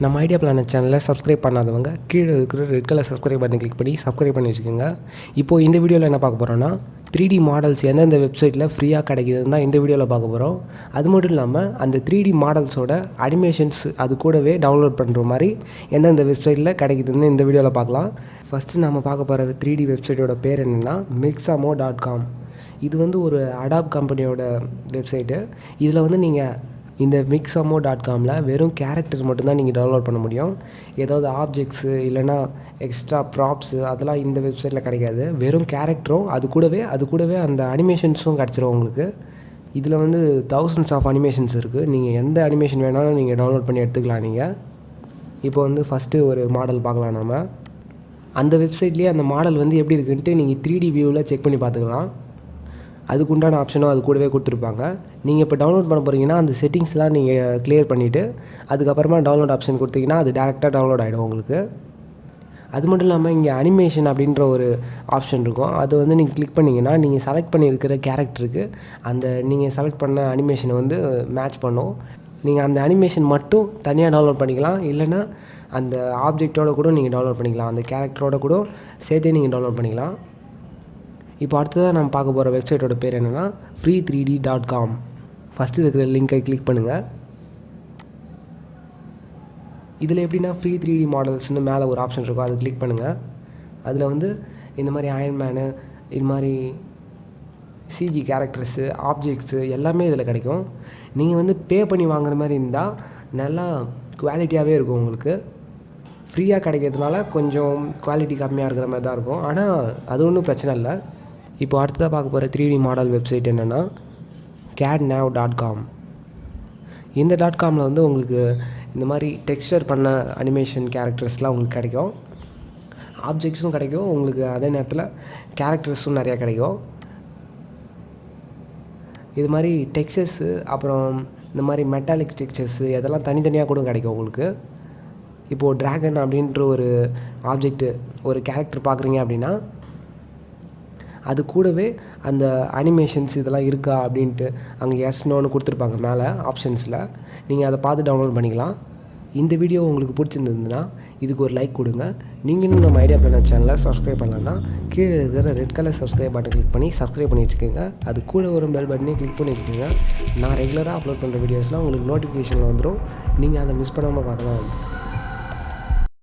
நம்ம idea planet சேனலை subscribe பண்ணாதவங்க கீழே இருக்கிற red colour subscribe button click பண்ணி சப்ஸ்கிரைப் பண்ணி வச்சுக்கோங்க. இப்போது இந்த வீடியோவில் என்ன பார்க்க போகிறோன்னா 3D மாடல்ஸ் எந்தெந்த வெப்சைட்டில் ஃப்ரீயாக கிடைக்குதுன்னு தான் இந்த வீடியோவில் பார்க்க போகிறோம். அது மட்டும் இல்லாமல் அந்த 3D மாடல்ஸோட அனிமேஷன்ஸ் அது கூடவே டவுன்லோட் பண்ணுற மாதிரி எந்தெந்த வெப்சைட்டில் கிடைக்குதுன்னு இந்த வீடியோவில் பார்க்கலாம். ஃபஸ்ட்டு நம்ம பார்க்க போகிற 3D வெப்சைட்டோட பேர் என்னென்னா mixamo.com. இது வந்து ஒரு அடாப் கம்பெனியோட வெப்சைட்டு. இதில் வந்து நீங்கள் இந்த mixamo.comல வெறும் கேரக்டர் மட்டும்தான் நீங்கள் டவுன்லோட் பண்ண முடியும். ஏதாவது ஆப்ஜெக்ட்ஸு இல்லைனா எக்ஸ்ட்ரா ப்ராப்ஸு அதெல்லாம் இந்த வெப்சைட்டில் கிடைக்காது. வெறும் கேரக்டரும் அது கூடவே அந்த அனிமேஷன்ஸும் கிடச்சிரும் உங்களுக்கு. இதில் வந்து thousands ஆஃப் அனிமேஷன்ஸ் இருக்குது. நீங்கள் எந்த அனிமேஷன் வேணாலும் நீங்கள் டவுன்லோட் பண்ணி எடுத்துக்கலாம். நீங்கள் இப்போ வந்து ஃபஸ்ட்டு ஒரு மாடல் பார்க்கலாம். நம்ம அந்த வெப்சைட்லேயே அந்த மாடல் வந்து எப்படி இருக்குன்ட்டு நீங்கள் 3D வியூவில் செக் பண்ணி பார்த்துக்கலாம். அதுக்கு உண்டான ஆப்ஷனும் அது கூடவே கொடுத்துருப்பாங்க. நீங்கள் இப்போ டவுன்லோட் பண்ண போகிறீங்கன்னா அந்த செட்டிங்ஸ்லாம் நீங்கள் கிளியர் பண்ணிவிட்டு அதுக்கப்புறமா டவுன்லோட் ஆப்ஷன் கொடுத்தீங்கன்னா அது டேரெக்டாக டவுன்லோட் ஆகிடும் உங்களுக்கு. அது மட்டும் இல்லாமல் இங்கே அனிமேஷன் அப்படின்ற ஒரு ஆப்ஷன் இருக்கும். அது வந்து நீங்கள் கிளிக் பண்ணிங்கன்னா நீங்கள் செலக்ட் பண்ணியிருக்கிற கேரக்டருக்கு அந்த நீங்கள் செலக்ட் பண்ண அனிமேஷனை வந்து மேட்ச் பண்ணும். நீங்கள் அந்த அனிமேஷன் மட்டும் தனியாக டவுன்லோட் பண்ணிக்கலாம். இல்லைன்னா அந்த ஆப்ஜெக்டோட கூட நீங்கள் டவுன்லோட் பண்ணிக்கலாம். அந்த கேரக்டரோட கூட சேர்த்தே நீங்கள் டவுன்லோட் பண்ணிக்கலாம். இப்போ அடுத்ததாக நம்ம பார்க்க போகிற வெப்சைட்டோட பேர் என்னென்னா free3d.com. ஃபஸ்ட்டு இருக்கிற லிங்கை கிளிக் பண்ணுங்கள். இதில் எப்படின்னா ஃப்ரீ 3D மாடல்ஸ்னு மேலே ஒரு ஆப்ஷன் இருக்கும். அதை கிளிக் பண்ணுங்கள். அதில் வந்து இந்த மாதிரி அயன்மேனு இது மாதிரி சிஜி கேரக்டர்ஸு ஆப்ஜெக்ட்ஸு எல்லாமே இதில் கிடைக்கும். நீங்கள் வந்து பே பண்ணி வாங்குற மாதிரி இருந்தால் நல்லா குவாலிட்டியாகவே இருக்கும் உங்களுக்கு. ஃப்ரீயாக கிடைக்கிறதுனால கொஞ்சம் குவாலிட்டி கம்மியாக இருக்கிற மாதிரி தான் இருக்கும். ஆனால் அது ஒன்றும் பிரச்சனை இல்லை. இப்போ அடுத்ததாக பார்க்க போகிற 3D மாடல் வெப்சைட் என்னென்னா cadnav.com. இந்த .comல வந்து உங்களுக்கு இந்த மாதிரி டெக்ஸ்சர் பண்ண அனிமேஷன் கேரக்டர்ஸ்லாம் உங்களுக்கு கிடைக்கும். ஆப்ஜெக்ட்ஸும் கிடைக்கும் உங்களுக்கு. அதே நேரத்தில் கேரக்டர்ஸும் நிறையா கிடைக்கும். இது மாதிரி டெக்ஸ்சர்ஸு அப்புறம் இந்த மாதிரி மெட்டாலிக் டெக்ஸ்சர்ஸு இதெல்லாம் தனித்தனியாக கூட கிடைக்கும் உங்களுக்கு. இப்போது ட்ராகன் அப்படின்ற ஒரு ஆப்ஜெக்ட்டு ஒரு கேரக்டர் பார்க்குறீங்க அப்படின்னா அது கூடவே அந்த அனிமேஷன்ஸ் இதெல்லாம் இருக்கா அப்படின்ட்டு அங்கே எஸ்னோன்னு கொடுத்துருப்பாங்க மேலே ஆப்ஷன்ஸில். நீங்கள் அதை பார்த்து டவுன்லோட் பண்ணிக்கலாம். இந்த வீடியோ உங்களுக்கு பிடிச்சிருந்ததுன்னா இதுக்கு ஒரு லைக் கொடுங்க. நீங்கள் இன்னும் நம்ம ஐடியா பிளானட் சேனலை சப்ஸ்கிரைப் பண்ணலான்னா கீழே இருக்கிற red colour subscribe button click பண்ணி சப்ஸ்கிரைப் பண்ணி வச்சுக்கோங்க. அது கூட ஒரு பெல் பட்டனையும் கிளிக் பண்ணி வச்சுக்கோங்க. நான் ரெகுலராக அப்லோட் பண்ணுற வீடியோஸ்லாம் உங்களுக்கு நோட்டிஃபிகேஷனில் வந்துடும். நீங்கள் அதை மிஸ் பண்ணாமல் பார்க்கலாம்.